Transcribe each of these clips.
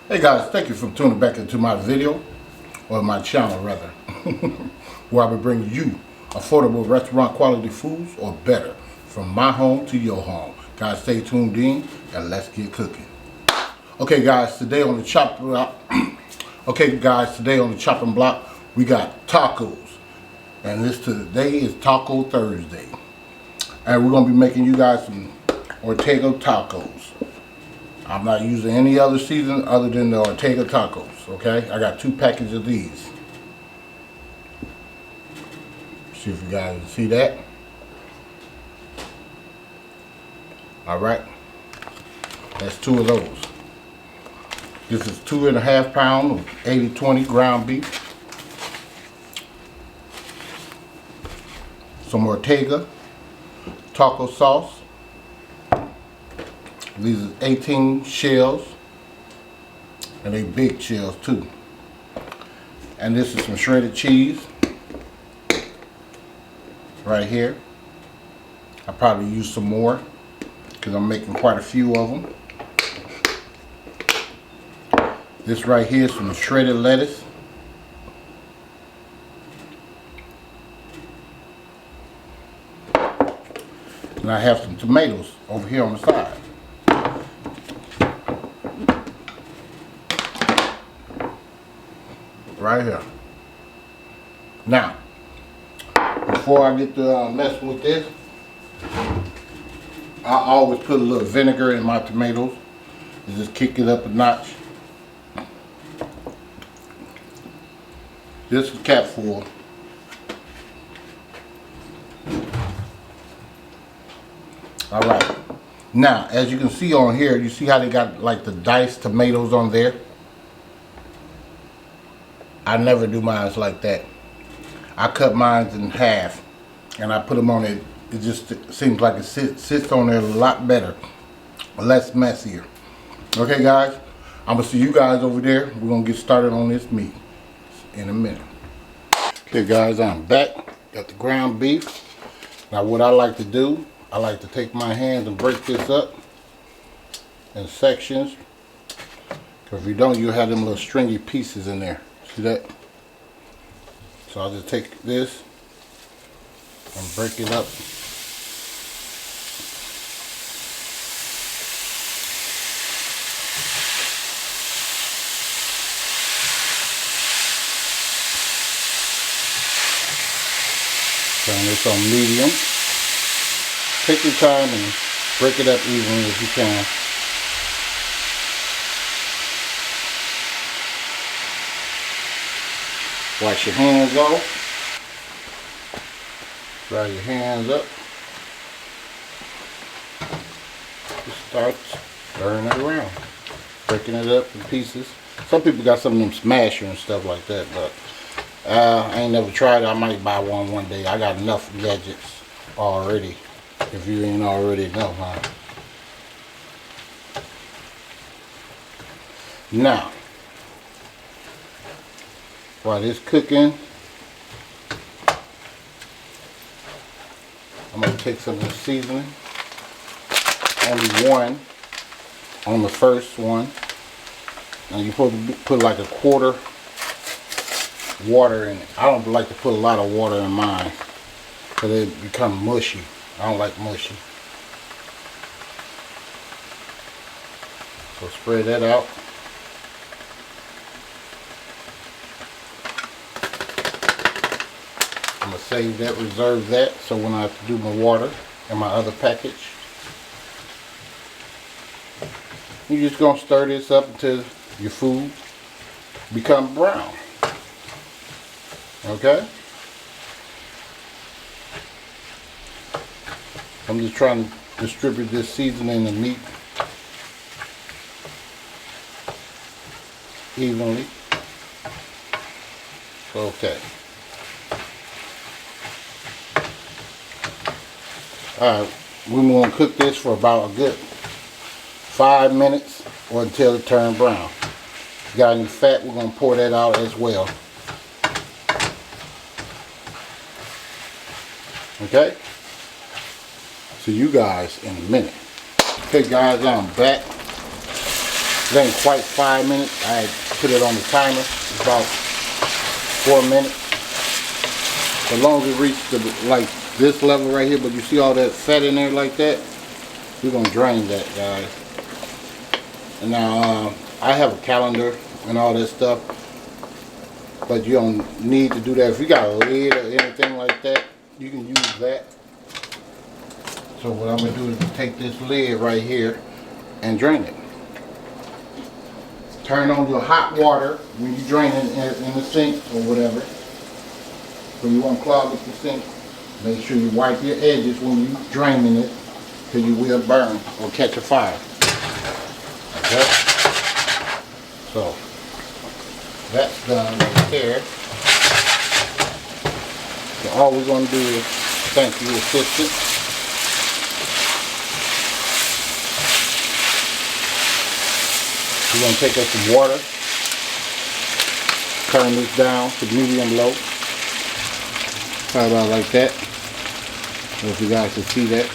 Hey guys, thank you for tuning back into my video, or my channel rather, where I will bring you affordable restaurant quality foods or better, from my home to your home. Guys, stay tuned in and let's get cooking. Okay guys, today on the chopping block, we got tacos, and today is Taco Thursday, and we're gonna be making you guys some Ortega tacos. I'm not using any other season other than the Ortega tacos, okay? I got 2 packages of these. See if you guys can see that. Alright. That's 2 of those. This is 2.5 pounds of 80/20 ground beef. Some Ortega taco sauce. These are 18 shells, and they big shells too. And this is some shredded cheese right here. I probably use some more because I'm making quite a few of them. This right here is some shredded lettuce. And I have some tomatoes over here on the side. Right here. Now, before I get to mess with this, I always put a little vinegar in my tomatoes to just kick it up a notch. This is cat food. Alright. Now, as you can see on here, you see how they got like the diced tomatoes on there? I never do mine like that. I cut mine in half and I put them on it. It just seems like it sits on there a lot better, less messier. Okay guys, I'm gonna see you guys over there. We're gonna get started on this meat in a minute. Okay guys, I'm back. Got the ground beef. Now what I like to do, I like to take my hands and break this up in sections. Because if you don't, you'll have them little stringy pieces in there. See that? So I'll just take this and break it up. Turn this on medium. Take your time and break it up evenly if you can. Wash your hands off. Dry your hands up. Just start stirring it around. Breaking it up in pieces. Some people got some of them smasher and stuff like that, but I ain't never tried it. I might buy one day. I got enough gadgets already. If you ain't already know, huh? Now, while this cooking, I'm going to take some of the seasoning. Only one on the first one. Now you're supposed to put like 1/4 water in it. I don't like to put a lot of water in mine because it become mushy. I don't like mushy. So spread that out. I'm going to save that, reserve that, so when I have to do my water in my other package. You're just going to stir this up until your food becomes brown. Okay? I'm just trying to distribute this seasoning and meat evenly. Okay. Alright, we're going to cook this for about a good 5 minutes or until it turns brown. If you got any fat, we're going to pour that out as well. Okay? See you guys in a minute. Okay guys, I'm back. It ain't quite 5 minutes. I put it on the timer. It's about 4 minutes. As long as it reaches the, like this level right here, but you see all that fat in there like that, we're gonna drain that, guys. And now I have a calendar and all that stuff, but you don't need to do that. If you got a lid or anything like that, you can use that. So what I'm gonna do is take this lid right here and drain it. Turn on your hot water when you drain it in the sink or whatever. So you won't clog up the sink. Make sure you wipe your edges when you're draining it, because you will burn or catch a fire. Okay? So that's done right there. So all we're going to do is, thank you, assistant. We're going to take us some water. Turn this down to medium low. Probably about like that. I don't know if you guys can see that.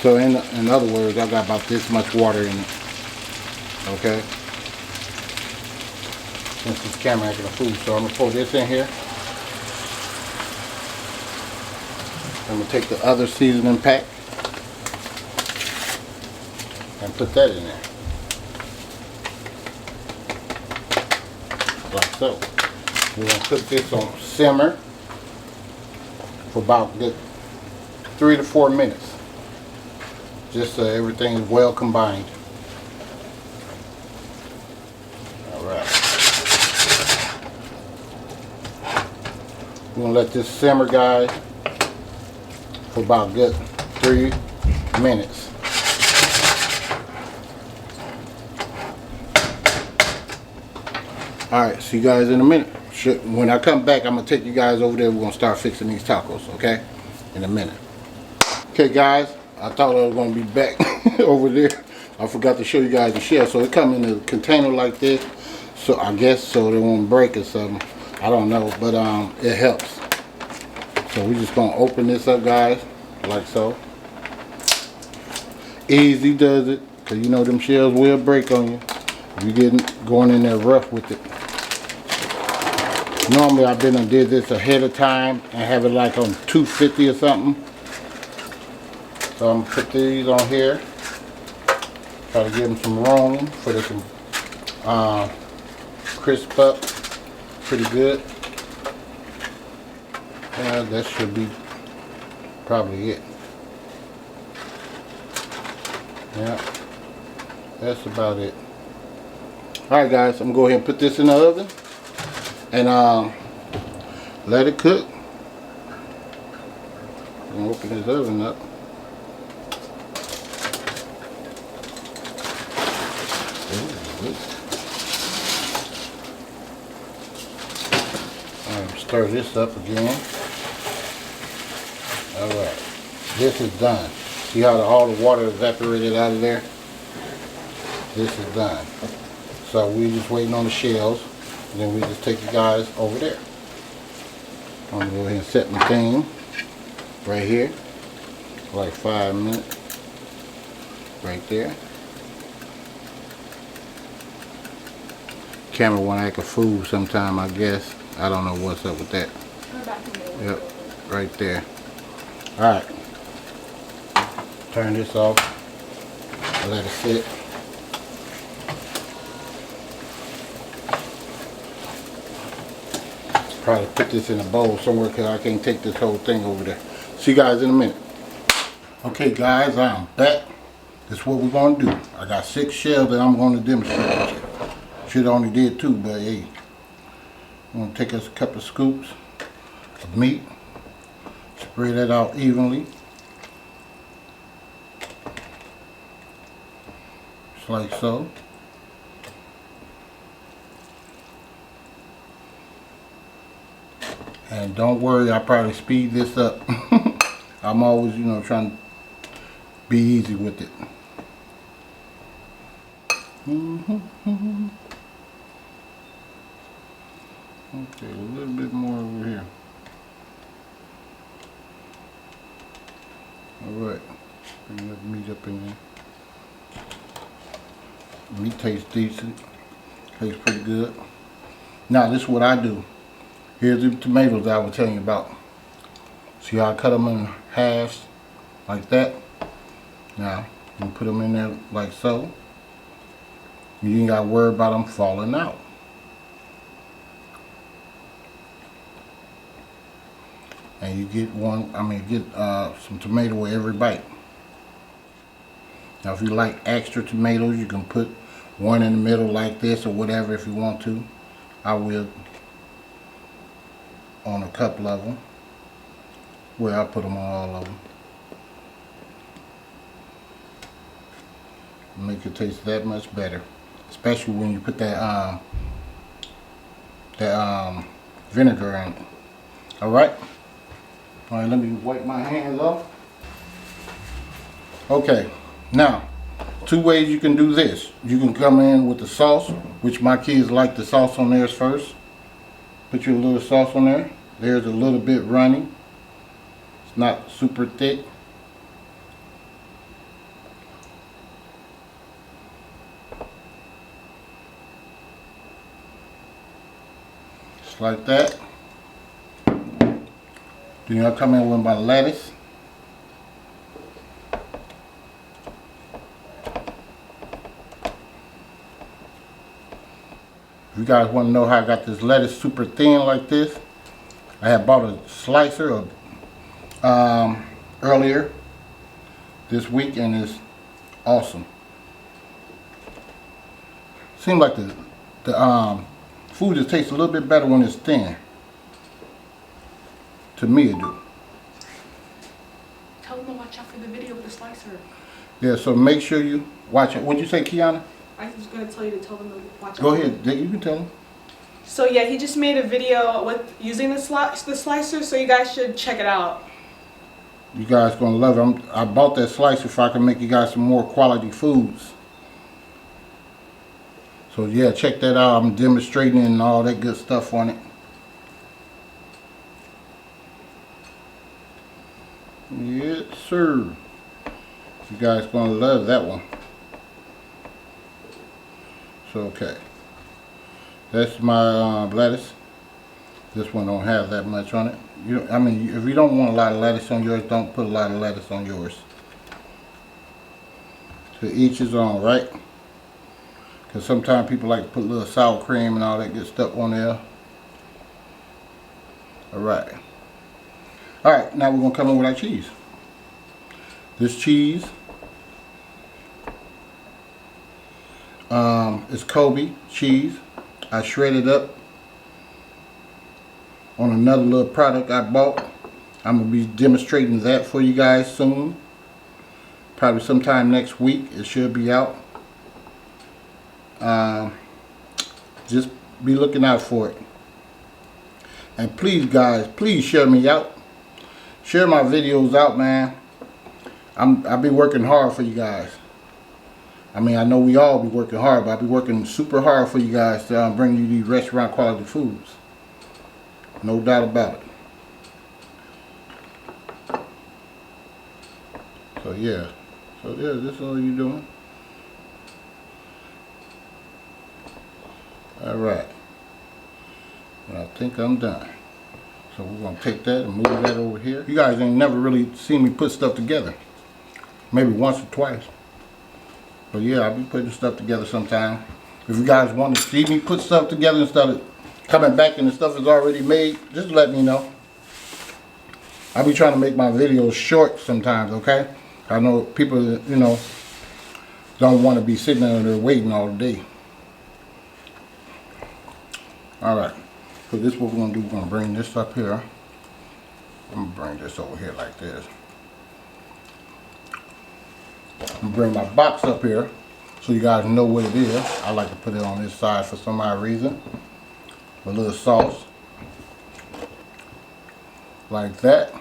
So in other words, I got about this much water in it. Okay? Since this camera ain't gonna food, so I'm gonna pour this in here. I'm gonna take the other seasoning pack and put that in there. Like so. We're going to put this on simmer for about good 3 to 4 minutes. Just so everything is well combined. Alright. We're going to let this simmer, guys, for about good 3 minutes. Alright, see you guys in a minute. When I come back, I'm going to take you guys over there. We're going to start fixing these tacos, okay? In a minute. Okay, guys, I thought I was going to be back over there. I forgot to show you guys the shell. So it comes in a container like this. So I guess so they won't break or something. I don't know, but it helps. So we're just going to open this up, guys, like so. Easy does it, because you know them shells will break on you. If you're going in there rough with it. Normally I've been and did this ahead of time and have it like on 250 or something. So I'm gonna put these on here. Try to give them some room for they can crisp up pretty good. And that should be probably it. Yeah, that's about it. Alright guys, I'm gonna go ahead and put this in the oven and let it cook. I'm gonna open this oven up. Alright, stir this up again. Alright, this is done. See how all the water evaporated out of there? This is done. So we're just waiting on the shells, and then we just take you guys over there. I'm gonna go ahead and set my thing right here, like 5 minutes, right there. Camera wanna act a fool sometime, I guess. I don't know what's up with that. Yep, right there. All right, turn this off. Let it sit. Probably put this in a bowl somewhere because I can't take this whole thing over there. See you guys in a minute. Okay guys, I'm back. This is what we're going to do. I got 6 shells that I'm going to demonstrate. Should only did 2, but hey. I'm going to take us a couple of scoops of meat. Spread that out evenly. Just like so. And don't worry, I probably speed this up. I'm always, you know, trying to be easy with it. Okay, a little bit more over here. Alright, bring that meat up in there. Meat tastes decent. Tastes pretty good. Now this is what I do. Here's the tomatoes that I was telling you about. See how I cut them in halves like that? Now you put them in there like so. You ain't got to worry about them falling out. And you get some tomato with every bite. Now if you like extra tomatoes, you can put one in the middle like this or whatever if you want to. I will on a couple of them. Well, I put them on all of them. Make it taste that much better. Especially when you put that vinegar in it. Alright? Alright, let me wipe my hands off. Okay, now, two ways you can do this. You can come in with the sauce, which my kids like the sauce on theirs first. Put your little sauce on there. There's a little bit runny. It's not super thick. Just like that. Then I'll come in with my lettuce. If you guys want to know how I got this lettuce super thin like this, I had bought a slicer earlier this week and it's awesome. Seems like the food just tastes a little bit better when it's thin. To me it do. Tell them to watch out for the video with the slicer. Yeah, so make sure you watch it. What'd you say, Kiana? I was going to tell you to tell them to watch out. Go ahead, you can tell them. So yeah, he just made a video with using the slicer, so you guys should check it out. You guys gonna love it. I bought that slicer so I can make you guys some more quality foods. So yeah, check that out. I'm demonstrating and all that good stuff on it. Yes, sir. You guys gonna love that one. So okay, that's my lettuce. This one don't have that much on it. If you don't want a lot of lettuce on yours, don't put a lot of lettuce on yours. To each his own, right? Because sometimes people like to put a little sour cream and all that good stuff on there. Alright. Alright, now we're going to come in with our cheese. This cheese is Kobe cheese. I shredded up on another little product I bought. I'm going to be demonstrating that for you guys soon. Probably sometime next week it should be out. Just be looking out for it. And please guys, please share me out. Share my videos out, man. I'll be working hard for you guys. I know we all be working hard, but I'll be working super hard for you guys to bring you these restaurant quality foods. No doubt about it. So yeah, this is all you're doing. Alright. And I think I'm done. So we're going to take that and move that over here. You guys ain't never really seen me put stuff together. Maybe once or twice. But yeah, I'll be putting stuff together sometime. If you guys want to see me put stuff together instead of coming back and the stuff is already made, just let me know. I'll be trying to make my videos short sometimes, okay? I know people, don't want to be sitting there waiting all day. Alright, so this is what we're going to do. We're going to bring this up here. I'm going to bring this over here like this. I'm going to bring my box up here so you guys know what it is. I like to put it on this side for some odd reason. A little sauce. Like that.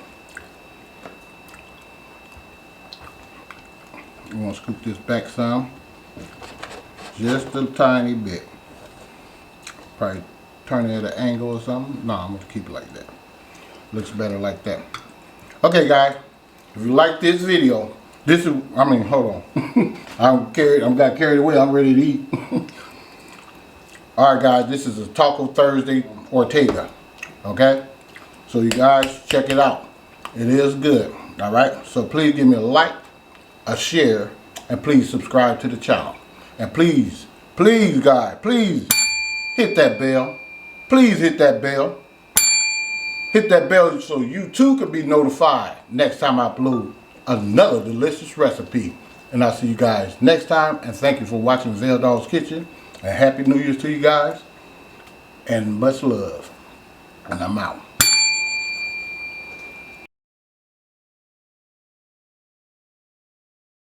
You want to scoop this back some. Just a tiny bit. Probably turn it at an angle or something. No, I'm going to keep it like that. Looks better like that. Okay guys, if you like this video, This is, I mean, hold on. I got carried away. I'm ready to eat. All right, guys, this is a Taco Thursday Ortega. Okay? So you guys, check it out. It is good. All right? So please give me a like, a share, and please subscribe to the channel. And please, guys, please hit that bell. Please hit that bell. Hit that bell so you too can be notified next time I upload another delicious recipe. And I'll see you guys next time. And thank you for watching VELDOGGS Kitchen. And Happy New Year to you guys. And much love. And I'm out.